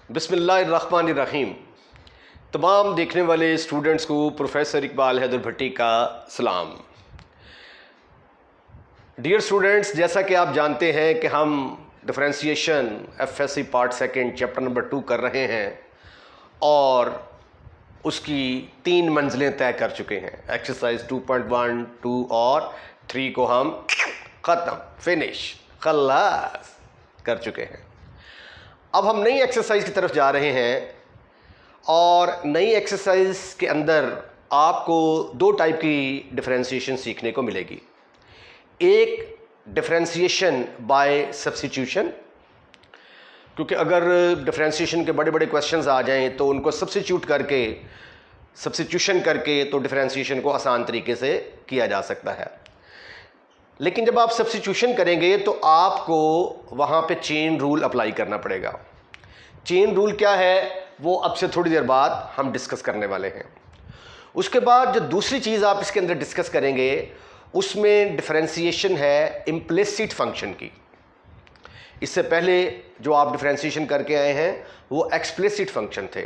बिस्मिल्लाहिर्रहमानिर्रहीम। तमाम देखने वाले स्टूडेंट्स को प्रोफेसर इकबाल हैदर भट्टी का सलाम। डियर स्टूडेंट्स, जैसा कि आप जानते हैं कि हम differentiation FSc part second chapter number 2 कर रहे हैं और उसकी 3 मंजिलें तय कर चुके हैं। एक्सरसाइज 2.1, 2 और 3 को हम ख़त्म, फिनिश, खल्लास कर चुके हैं। अब हम नई एक्सरसाइज की तरफ जा रहे हैं और नई एक्सरसाइज के अंदर आपको 2 टाइप की डिफरेंशिएशन सीखने को मिलेगी। एक डिफरेंशिएशन बाय सब्स्टिट्यूशन, क्योंकि अगर डिफरेंशिएशन के बड़े बड़े क्वेश्चंस आ जाएं तो उनको सब्स्टिट्यूशन करके तो डिफरेंशिएशन को आसान तरीके से किया जा सकता है। लेकिन जब आप सब्स्टिट्यूशन करेंगे तो आपको वहाँ पे चेन रूल अप्लाई करना पड़ेगा। चेन रूल क्या है वो अब से थोड़ी देर बाद हम डिस्कस करने वाले हैं। उसके बाद जो दूसरी चीज़ आप इसके अंदर डिस्कस करेंगे उसमें डिफरेंशिएशन है इम्प्लिसिट फंक्शन की। इससे पहले जो आप डिफरेंशिएशन करके आए हैं वो एक्सप्लिसिट फंक्शन थे।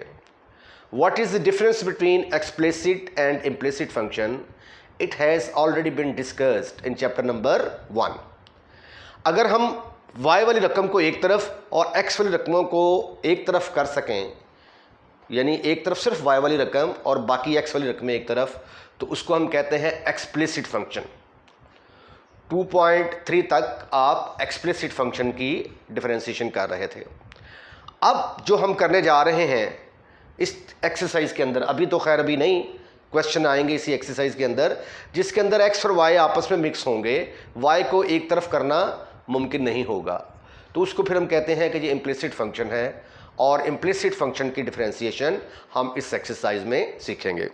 What is the difference between explicit and implicit function? It has already been discussed in chapter number 1। अगर हम y वाली रकम को एक तरफ और x वाली रकमों को एक तरफ कर सकें, यानी एक तरफ सिर्फ y वाली रकम और बाकी x वाली रकमें एक तरफ, तो उसको हम कहते हैं एक्सप्लिसिट फंक्शन। 2.3 तक आप एक्सप्लिसिट फंक्शन की डिफरेंशिएशन कर रहे थे। अब जो हम करने जा रहे हैं इस एक्सरसाइज के अंदर, अभी तो खैर अभी नहीं, क्वेश्चन आएंगे इसी एक्सरसाइज के अंदर जिसके अंदर x और y आपस में मिक्स होंगे, y को एक तरफ करना मुमकिन नहीं होगा, तो उसको फिर हम कहते हैं कि ये इम्प्लिसिट फंक्शन है और इम्प्लिसिट फंक्शन की डिफरेंशिएशन हम इस एक्सरसाइज में सीखेंगे।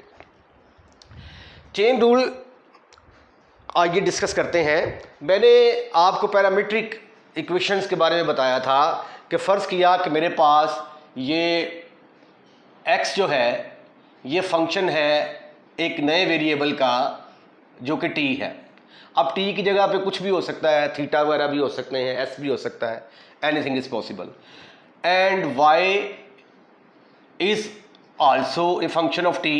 चेन रूल आइए डिस्कस करते हैं। मैंने आपको पैरामीट्रिक इक्वेशंस के बारे में बताया था कि फ़र्ज़ किया कि मेरे पास ये x जो है ये फंक्शन है एक नए वेरिएबल का जो कि t है। अब t की जगह पे कुछ भी हो सकता है, थीटा वगैरह भी हो सकते हैं, s भी हो सकता है, anything is possible. And y is also a function of t।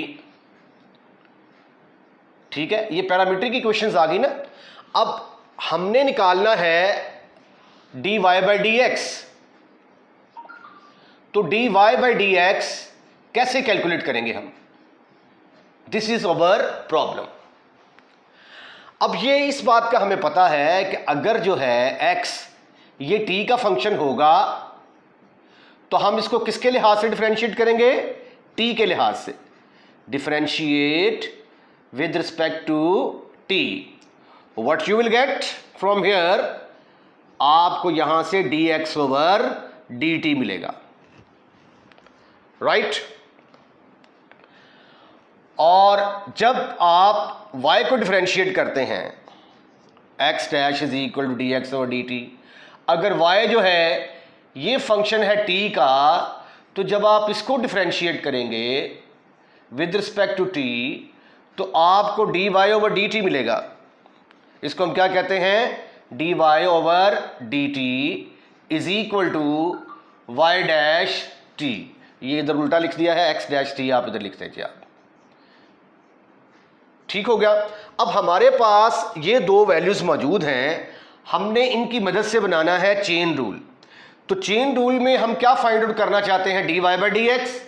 ठीक है, ये पैरामीट्रिक इक्वेशंस आ गई ना। अब हमने निकालना है dy बाई dx। तो dy बाई dx कैसे कैलकुलेट करेंगे हम? This is our problem. अब ये इस बात का हमें पता है कि अगर जो है x ये t का फंक्शन होगा तो हम इसको किसके लिहाज से डिफरेंशिएट करेंगे? t के लिहाज से। Differentiate with respect to t। What you will get from here, आपको यहां से dx ओवर dt मिलेगा, राइट? और जब आप y को डिफरेंशिएट करते हैं x dash is equal to D x over D T, अगर y जो है ये फंक्शन है t का, तो जब आप इसको डिफरेंशिएट करेंगे विद रिस्पेक्ट टू t तो आपको dy ओवर डी टी मिलेगा। इसको हम क्या कहते हैं? dy over D T is equal to y dash t। ये इधर उल्टा लिख दिया है, x डैश t आप इधर लिख दीजिए आप। ठीक हो गया। अब हमारे पास ये 2 वैल्यूज मौजूद हैं, हमने इनकी मदद से बनाना है चेन रूल। तो चेन रूल में हम क्या फाइंड आउट करना चाहते हैं? dy by D x.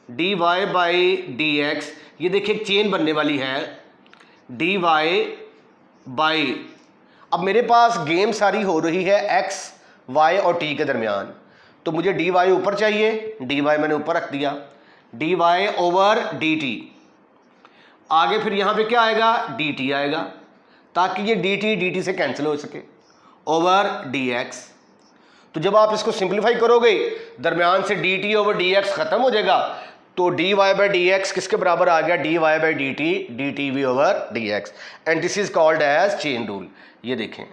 dy by D x, ये देखिए एक चेन बनने वाली है dy बाई, अब मेरे पास गेम सारी हो रही है x, y और t के दरमियान, तो मुझे dy ऊपर चाहिए, dy मैंने ऊपर रख दिया, dy ओवर dt। आगे फिर यहाँ पे क्या आएगा? dt आएगा, ताकि ये dt से कैंसिल हो सके, ओवर dx। तो जब आप इसको सिंप्लीफाई करोगे दरमियान से dt ओवर dx खत्म हो जाएगा, तो dy बाई dx किसके बराबर आ गया? dy by dt v over dx। And this is called as chain rule. ये देखें,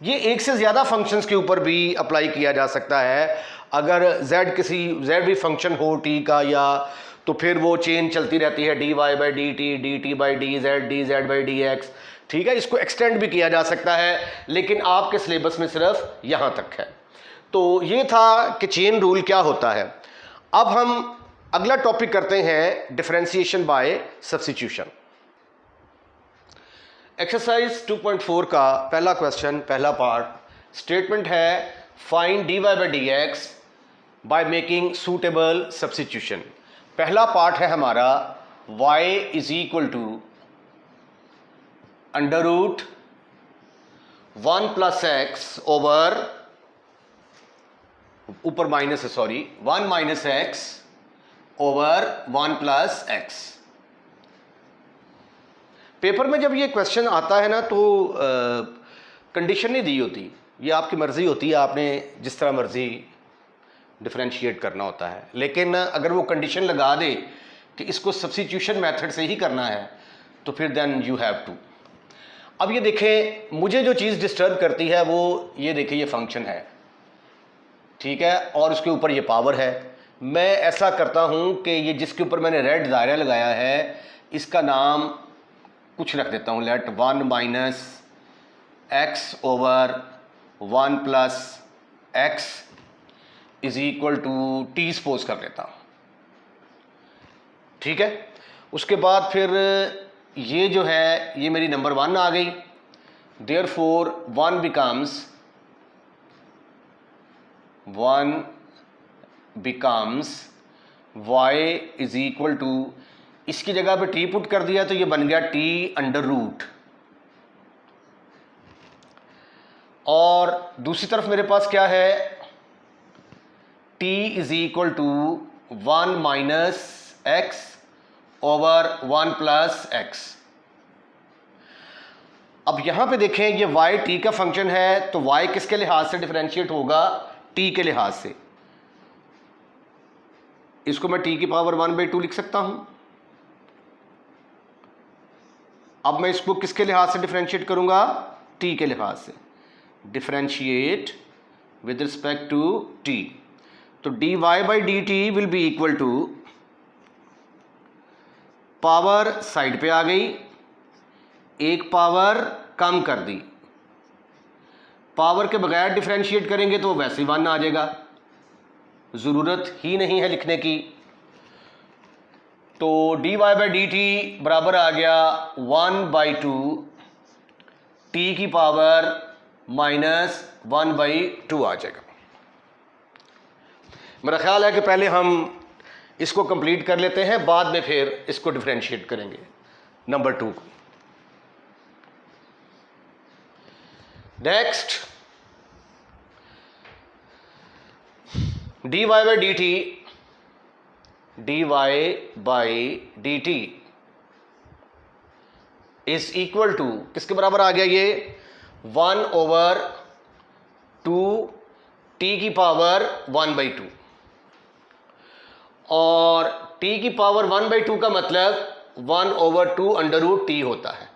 ये एक से ज़्यादा फंक्शंस के ऊपर भी अप्लाई किया जा सकता है। अगर z भी फंक्शन हो t का, या तो फिर वो चेन चलती रहती है dy by dt by dz by dx। ठीक है, इसको एक्सटेंड भी किया जा सकता है, लेकिन आपके सिलेबस में सिर्फ यहाँ तक है। तो ये था कि चेन रूल क्या होता है। अब हम अगला टॉपिक करते हैं डिफरेंशिएशन बाय सब्स्टिट्यूशन। एक्सरसाइज 2.4 का पहला क्वेश्चन, पहला पार्ट, स्टेटमेंट है find dy by D X by making suitable substitution. पहला पार्ट है हमारा y is equal to under root 1 plus x over, ऊपर माइनस है sorry, 1 minus x over 1 plus X. Paper में जब ये क्वेश्चन आता है ना तो कंडीशन नहीं दी होती, ये आपकी मर्ज़ी होती है, आपने जिस तरह मर्ज़ी डिफरेंशिएट करना होता है। लेकिन अगर वो कंडीशन लगा दे कि इसको सब्स्टिट्यूशन मेथड से ही करना है तो फिर देन यू हैव टू। अब ये देखें, मुझे जो चीज़ डिस्टर्ब करती है वो ये देखें, ये फंक्शन है, ठीक है, और उसके ऊपर ये पावर है। मैं ऐसा करता हूँ कि ये जिसके ऊपर मैंने रेड दायरा लगाया है इसका नाम कुछ रख देता हूँ, let 1 minus x over 1 plus X is equal to T suppose कर लेता हूँ, ठीक है। उसके बाद फिर ये जो है ये मेरी नंबर 1 आ गई, therefore 1 becomes y is equal to, इसकी जगह पे t पुट कर दिया तो ये बन गया t अंडर रूट, और दूसरी तरफ मेरे पास क्या है, t is equal to 1 minus x over 1 plus x. अब यहां पे देखें ये y t का फंक्शन है तो y किसके लिहाज से डिफरेंशिएट होगा, t के लिहाज से। इसको मैं t की पावर 1/2 लिख सकता हूं। अब मैं इसको किसके लिहाज से डिफरेंशिएट करूंगा, t के लिहाज से, differentiate with respect to t। तो dy by d t will be equal to, power side पे आ गई, एक पावर कम कर दी, पावर के बगैर डिफरेंशिएट करेंगे तो वैसे ही 1 आ जाएगा, ज़रूरत ही नहीं है लिखने की। तो dy बाई डी टी बराबर आ गया 1/2 t की पावर माइनस 1/2 आ जाएगा। मेरा ख्याल है कि पहले हम इसको कंप्लीट कर लेते हैं, बाद में फिर इसको डिफरेंशिएट करेंगे नंबर 2 को। Next, dy by d T is equal to, किसके बराबर आ गया ये, 1/2 t की पावर 1/2, और t की पावर 1/2 का मतलब 1/2 अंडर रूट t होता है।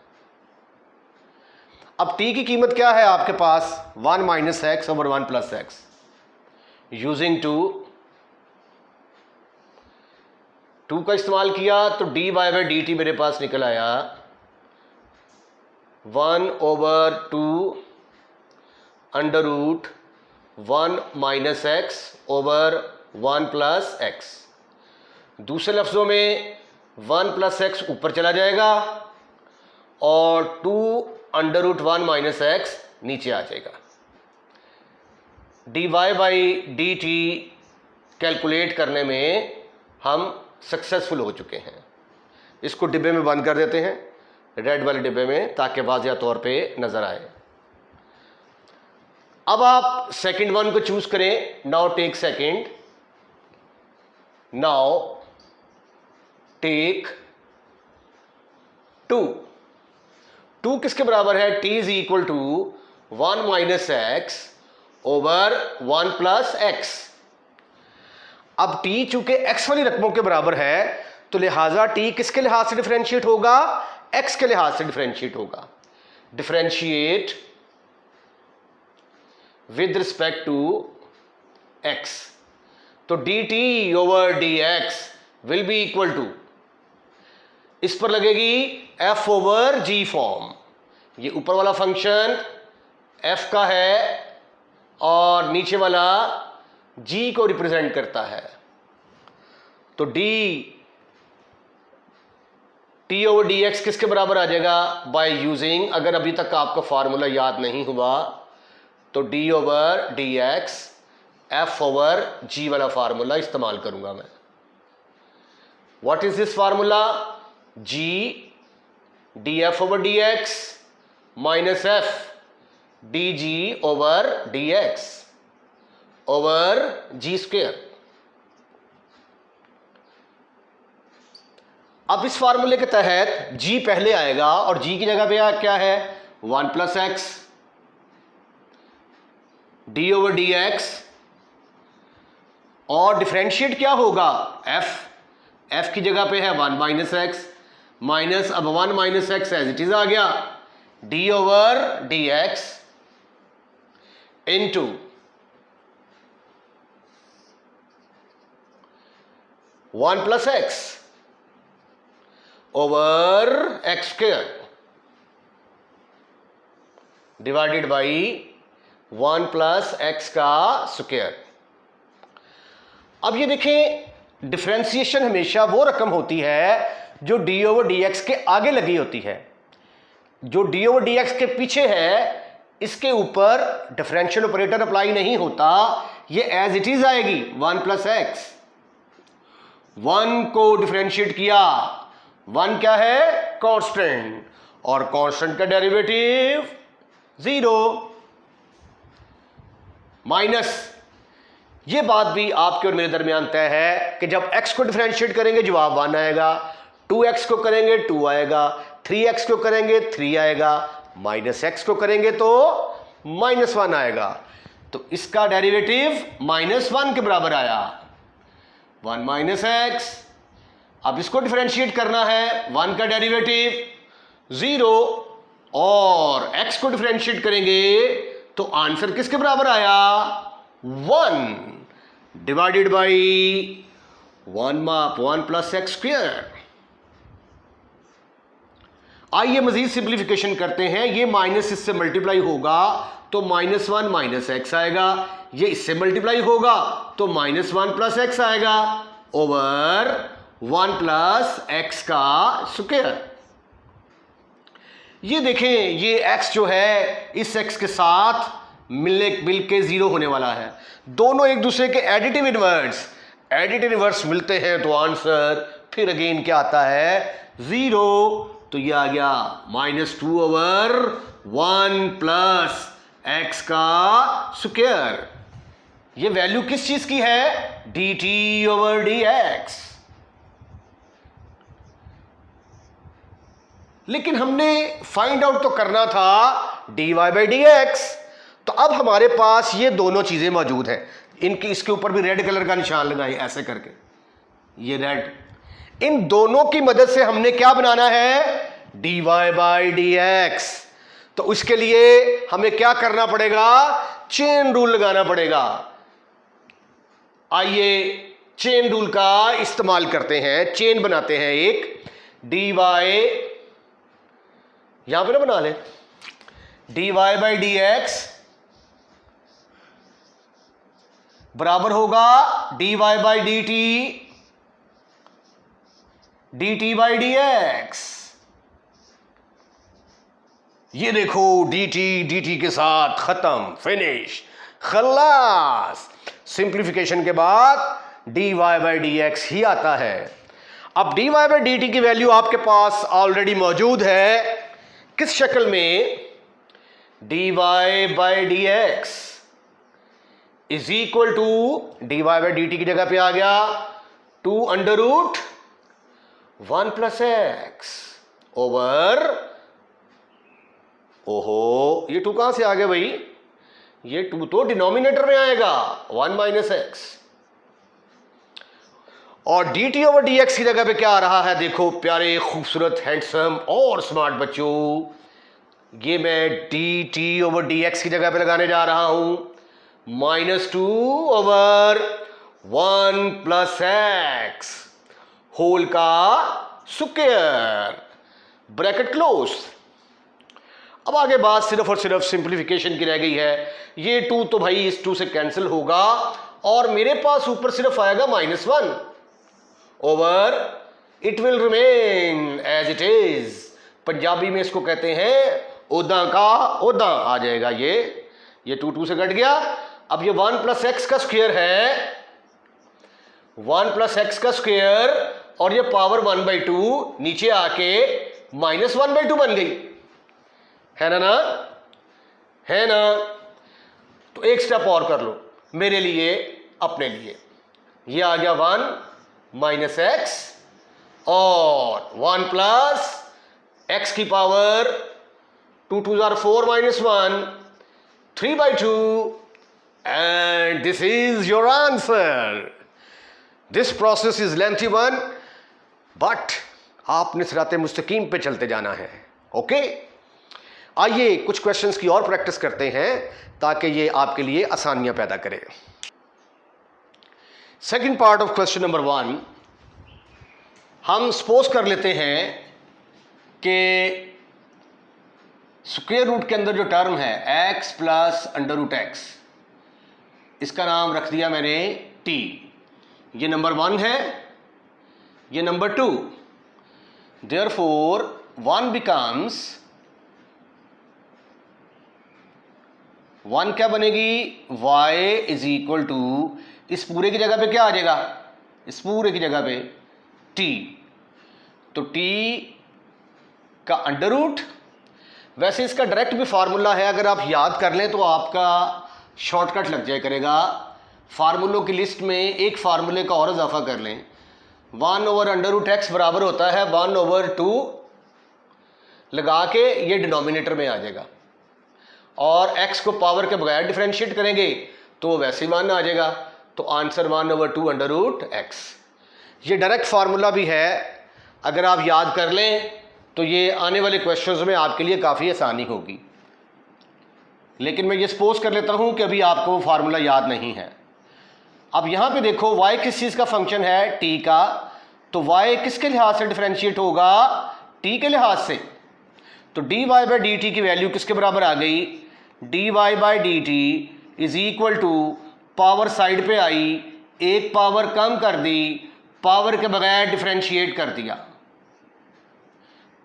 अब t की कीमत क्या है आपके पास, 1 minus x over 1 plus x, using 2 का इस्तेमाल किया तो dy बाई डी टी मेरे पास निकल आया 1/2 under root 1 minus x over 1 plus x. दूसरे लफ्ज़ों में 1 प्लस एक्स ऊपर चला जाएगा और 2 अंडर रूट 1 माइनस एक्स नीचे आ जाएगा। dy by d T calculate करने में हम सक्सेसफुल हो चुके हैं। इसको डिब्बे में बंद कर देते हैं, रेड वाले डिब्बे में, ताकि वाज़िया तौर पे नज़र आए। अब आप सेकंड वन को चूज करें, now take second, now take 2 किसके बराबर है, t is equal to 1 minus x over 1 plus x. अब t चूंकि x वाली रकमों के बराबर है तो लिहाजा t किसके लिहाज से डिफरेंशिएट होगा, x के लिहाज से डिफरेंशिएट होगा। Differentiate with respect to x, तो dt over dx will be equal to, इस पर लगेगी f ओवर g फॉर्म। ये ऊपर वाला फंक्शन f का है और नीचे वाला g को रिप्रेजेंट करता है। तो d t over d x किसके बराबर आ जाएगा? बाय यूजिंग, अगर अभी तक आपका फार्मूला याद नहीं हुआ तो d over d x f over g वाला फार्मूला इस्तेमाल करूंगा मैं। What is this formula? G d f over d x minus f d g over d x over g square. अब इस फार्मूले के तहत g पहले आएगा और g की जगह पे क्या है? 1 plus x D over d x, और डिफरेंशिएट क्या होगा? f की जगह पे है 1 माइनस एक्स माइनस, अब 1 minus x as it is आ गया, d over d x into 1 plus x over x square divided by 1 plus x का स्क्वेयर। अब ये देखें, डिफरेंशिएशन हमेशा वो रकम होती है जो डी ओवर डी एक्स के आगे लगी होती है। जो डी ओवर डी एक्स के पीछे है इसके ऊपर डिफरेंशियल ऑपरेटर अप्लाई नहीं होता, ये एज इट इज आएगी 1 प्लस एक्स। 1 को डिफरेंशिएट किया, 1 क्या है? कांस्टेंट, और कांस्टेंट का डेरिवेटिव 0 माइनस, ये बात भी आपके और मेरे दरमियान तय है कि जब x को डिफरेंशिएट करेंगे जवाब 1 आएगा, 2x को करेंगे 2 आएगा, 3x को करेंगे 3 आएगा, माइनस x को करेंगे तो -1 आएगा। तो इसका डेरिवेटिव -1 के बराबर आया, 1 माइनस एक्स। अब इसको डिफरेंशिएट करना है, 1 का डेरिवेटिव 0 और x को डिफरेंशिएट करेंगे तो आंसर किसके बराबर आया? 1 divided by 1 plus x square. आइए मजीद सिंप्लीफिकेशन करते हैं। ये माइनस इससे मल्टीप्लाई होगा तो -1 माइनस एक्स आएगा, ये इससे मल्टीप्लाई होगा तो -1 प्लस एक्स आएगा ओवर 1 प्लस एक्स का स्क्वायर। ये देखें, ये x जो है इस x के साथ मिल के 0 होने वाला है। दोनों एक दूसरे के एडिटिव इनवर्स मिलते हैं तो आंसर फिर अगेन क्या आता है? 0। तो ये आ गया -2 ओवर 1 प्लस एक्स का स्क्वायर। ये वैल्यू किस चीज की है? D t over d x. लेकिन हमने फाइंड आउट तो करना था dy बाई डी एक्स। तो अब हमारे पास ये दोनों चीजें मौजूद हैं। इनकी इसके ऊपर भी रेड कलर का निशान लगाए ऐसे करके, ये रेड। इन दोनों की मदद से हमने क्या बनाना है? dy by D x. तो उसके लिए हमें क्या करना पड़ेगा? चेन रूल लगाना पड़ेगा। आइए चेन रूल का इस्तेमाल करते हैं, चेन बनाते हैं एक। dy यहां पे ना बना ले, dy बाई डी एक्स बराबर होगा dy by d T by D x. ये देखो dt के साथ खत्म, फिनिश, खल्लास। सिंप्लीफिकेशन के बाद dy बाई डी एक्स ही आता है। अब dy बाई डी टी की वैल्यू आपके पास ऑलरेडी मौजूद है। किस शक्ल में? dy by D x is equal to dy by d t की जगह पे आ गया 2 under root 1 plus x over, ओहो ये 2 कहां से आ गया भाई? ये 2 तो डिनोमिनेटर में आएगा, 1 माइनस एक्स। और D t over d x की जगह पे क्या आ रहा है? देखो प्यारे खूबसूरत हैंडसम और स्मार्ट बच्चों, ये मैं D t over d x की जगह पे लगाने जा रहा हूं -2 ओवर 1 प्लस एक्स होल का स्क्वायर, ब्रैकेट क्लोज। अब आगे बात सिर्फ और सिर्फ सिंप्लीफिकेशन की रह गई है। ये 2 तो भाई इस 2 से कैंसिल होगा और मेरे पास ऊपर सिर्फ आएगा -1 over it will remain as it is. Punjabi में इसको कहते हैं ओदा का ओदा आ जाएगा। ये 2 से घट गया। अब ये 1 + x का स्क्वायर है, 1 + x का स्क्वायर और ये पावर 1/2 नीचे आके -1/2 बन गई, है ना है ना। तो एक स्टेप और कर लो मेरे लिए, अपने लिए। ये आ गया 1 - x और 1 + x की power 2 2 are 4 - 1 3/2 and this is your answer. This process is lengthy one but आपने सिराते मुस्तकीम पे चलते जाना है। ओके, आइए कुछ क्वेश्चंस की और प्रैक्टिस करते हैं ताकि ये आपके लिए आसानियां पैदा करे। Second part of question number 1, हम सपोज कर लेते हैं कि स्क्वायर रूट के अंदर जो टर्म है x + √x, इसका नाम रख दिया मैंने t। ये नंबर 1 है, ये नंबर 2। देयरफॉर 1 becomes 1 क्या बनेगी, y = इस पूरे की जगह पे क्या आ जाएगा, इस पूरे की जगह पे t। तो t का अंडर रूट, वैसे इसका डायरेक्ट भी फार्मूला है, अगर आप याद कर लें तो आपका शॉर्टकट लग जाए करेगा। फार्मूलों की लिस्ट में एक फार्मूले का और इजाफा कर लें, 1/√x बराबर होता है 1/2 लगा के ये डिनोमिनेटर में आ जाएगा, और x को पावर के बगैर डिफरेंशिएट करेंगे तो वैसे ही 1 आ जाएगा। तो आंसर 1/2√x। ये डायरेक्ट फार्मूला भी है, अगर आप याद कर लें तो ये आने वाले क्वेश्चंस में आपके लिए काफ़ी आसानी होगी। लेकिन मैं ये सपोज कर लेता हूं कि अभी आपको वो फार्मूला याद नहीं है। अब यहां पे देखो y किस चीज़ का फंक्शन है, t का, तो y किसके लिहाज से डिफरेंशिएट होगा, t के लिहाज से। तो dy/dt की वैल्यू किसके बराबर आ गई, dy/dt = पावर साइड पे आई, एक पावर कम कर दी, पावर के बगैर डिफरेंशिएट कर दिया।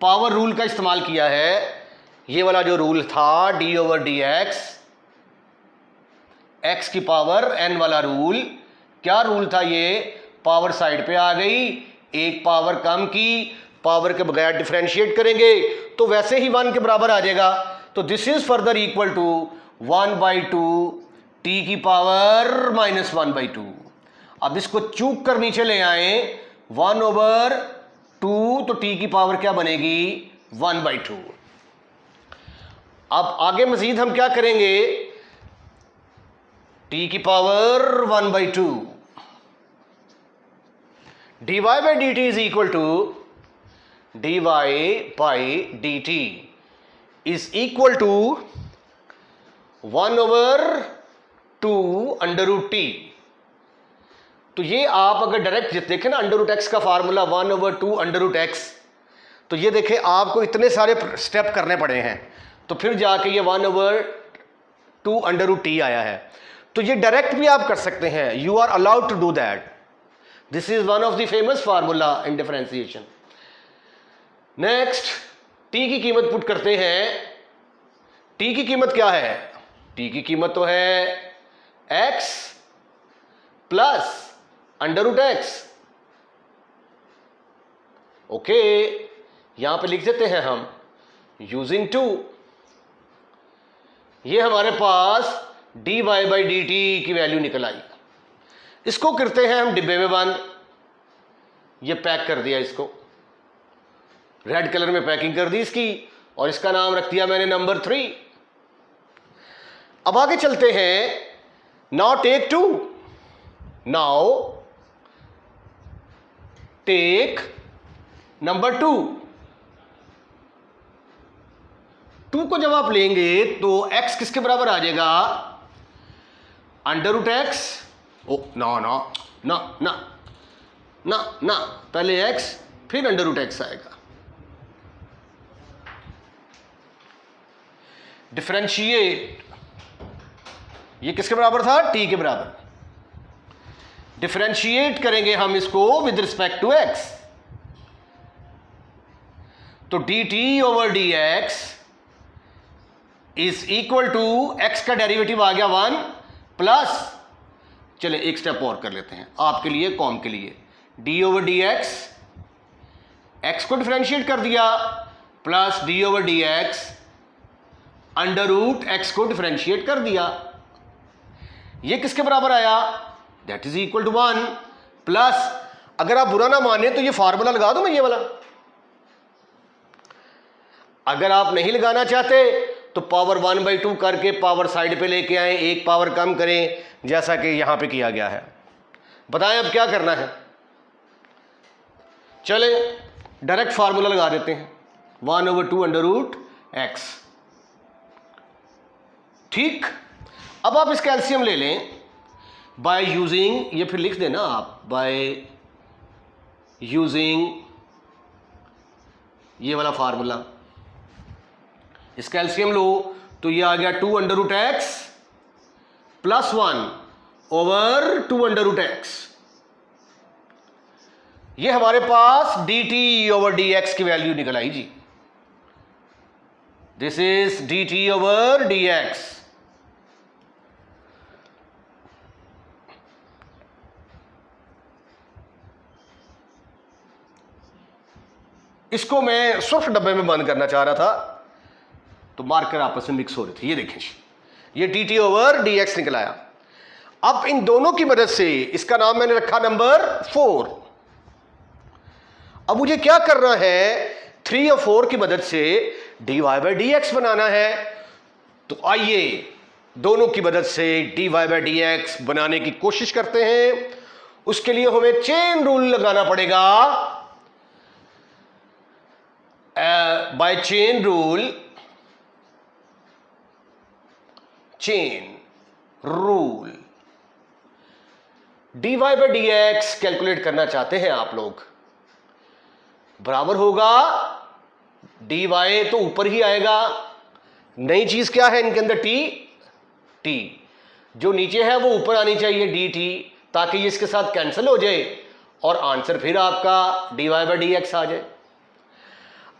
पावर रूल का इस्तेमाल किया है, ये वाला जो रूल था d/dx, x की पावर n वाला रूल। क्या रूल था ये, पावर साइड पे आ गई, एक पावर कम की, पावर के बगैर डिफरेंशिएट करेंगे तो वैसे ही 1 के बराबर आ जाएगा। तो this is further equal to 1/2 t की पावर -1/2। अब इसको चूक कर नीचे ले आए, 1/2 तो t की पावर क्या बनेगी, 1/2। अब आगे मजीद हम क्या करेंगे, t की power 1/2 dy/dt is equal to 1/2 √t। तो ये आप अगर डायरेक्ट देखें ना, √x का फार्मूला 1/2 √x, तो ये देखें आपको इतने सारे स्टेप करने पड़े हैं, तो फिर जाके ये 1/2 √t आया है। तो ये डायरेक्ट भी आप कर सकते हैं, you are allowed to do that. This is one of the famous formula in differentiation. Next, t की कीमत पुट करते हैं। t की कीमत क्या है, t की कीमत तो है x + √x। ओके, यहां पे लिख देते हैं हम यूजिंग 2। ये हमारे पास dy/dt की वैल्यू निकल आई। इसको करते हैं हम डिब्बे में बंद। ये पैक कर दिया, इसको रेड कलर में पैकिंग कर दी इसकी, और इसका नाम रख दिया मैंने नंबर 3। अब आगे चलते हैं। Now take 2, now take number 2। 2 को जब आप लेंगे तो x किसके बराबर आ जाएगा, √x। ओ ना ना ना ना ना ना, पहले x फिर √x आएगा। डिफरेंशिएट, ये किसके बराबर था? टी के बराबर। डिफरेंशिएट करेंगे हम इसको विद रिस्पेक्ट टू एक्स, तो d t over d x is equal to x का डेरिवेटिव आ गया 1 प्लस, चले एक स्टेप और कर लेते हैं आपके लिए, कॉम के लिए, d over d x, x को डिफरेंशिएट कर दिया, plus d over d x under root x को डिफरेंशिएट कर दिया। ये किसके बराबर आया? That is equal to 1 plus, अगर आप बुरा ना माने तो ये फार्मूला लगा दूं मैं ये वाला, अगर आप नहीं लगाना चाहते तो पावर 1/2 करके पावर साइड पे लेके आए, एक पावर कम करें, जैसा कि यहां पे किया गया है। बताएं अब क्या करना है? चले डायरेक्ट फार्मूला लगा देते हैं, 1/2 अंडर रूट एक्स। ठीक, अब आप इसका एलसीएम ले लें बाय यूजिंग, ये फिर लिख देना आप, बाय यूजिंग ये वाला फार्मूला। इसका एलसीएम लो तो ये आ गया 2 under root x plus 1 over 2 under root x. ये हमारे पास d t over d x की वैल्यू निकल आई जी। This is d t over d x. इसको मैं सॉफ्ट डब्बे में बंद करना चाह रहा था तो मार्कर आपस में मिक्स हो रहे थे। ये देखें, ये D t over d x निकल आया। अब इन दोनों की मदद से इसका नाम मैंने रखा नंबर 4। अब मुझे क्या करना है? 3 और 4 की मदद से d y by D x बनाना है। तो आइए दोनों की मदद से d y by D x बनाने की कोशिश करते हैं। उसके लिए हमें चेन रूल लगाना पड़ेगा। By chain rule, chain rule d y by D x calculate करना चाहते हैं आप लोग, बराबर होगा डी वाई तो ऊपर ही आएगा, नई चीज क्या है इनके अंदर? टी, टी जो नीचे है वो ऊपर आनी चाहिए डी टी, ताकि ये इसके साथ कैंसिल हो जाए और आंसर फिर आपका d y by D x आ जाए।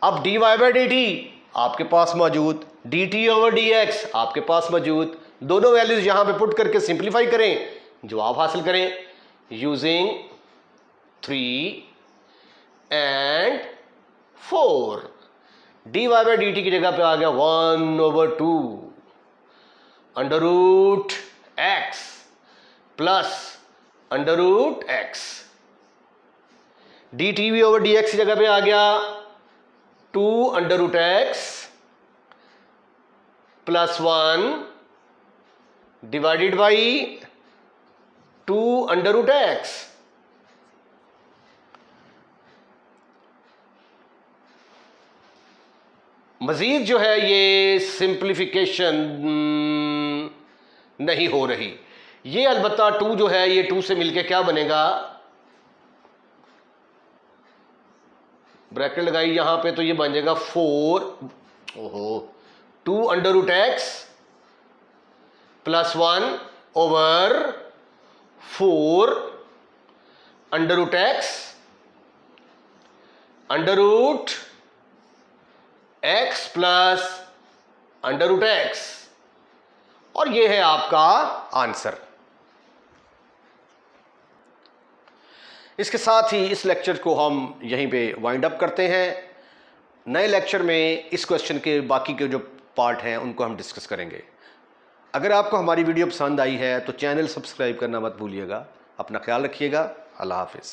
अब d y by d t आपके पास मौजूद, d t over d x आपके पास मौजूद, दोनों वैल्यूज यहां पे पुट करके सिंप्लीफाई करें, जवाब हासिल करें using 3 and 4। D y by d t की जगह पे आ गया 1/2 under root x plus under root x. D t v over d x की जगह पे आ गया 2 under root x plus 1 divided by 2 under root x. मजीद जो है ये सिंप्लीफिकेशन नहीं हो रही। ये अलबत्ता 2 जो है ये 2 से मिलके क्या बनेगा? ब्रैकेट लगाई यहां पे तो ये बन जाएगा 4, ओहो, 2 under root x plus 1 over 4 under root x under root x plus under root x, और ये है आपका आंसर। इसके साथ ही इस लेक्चर को हम यहीं पे वाइंड अप करते हैं। नए लेक्चर में इस क्वेश्चन के बाकी के जो पार्ट हैं उनको हम डिस्कस करेंगे। अगर आपको हमारी वीडियो पसंद आई है तो चैनल सब्सक्राइब करना मत भूलिएगा। अपना ख्याल रखिएगा। अल्लाह हाफिज़।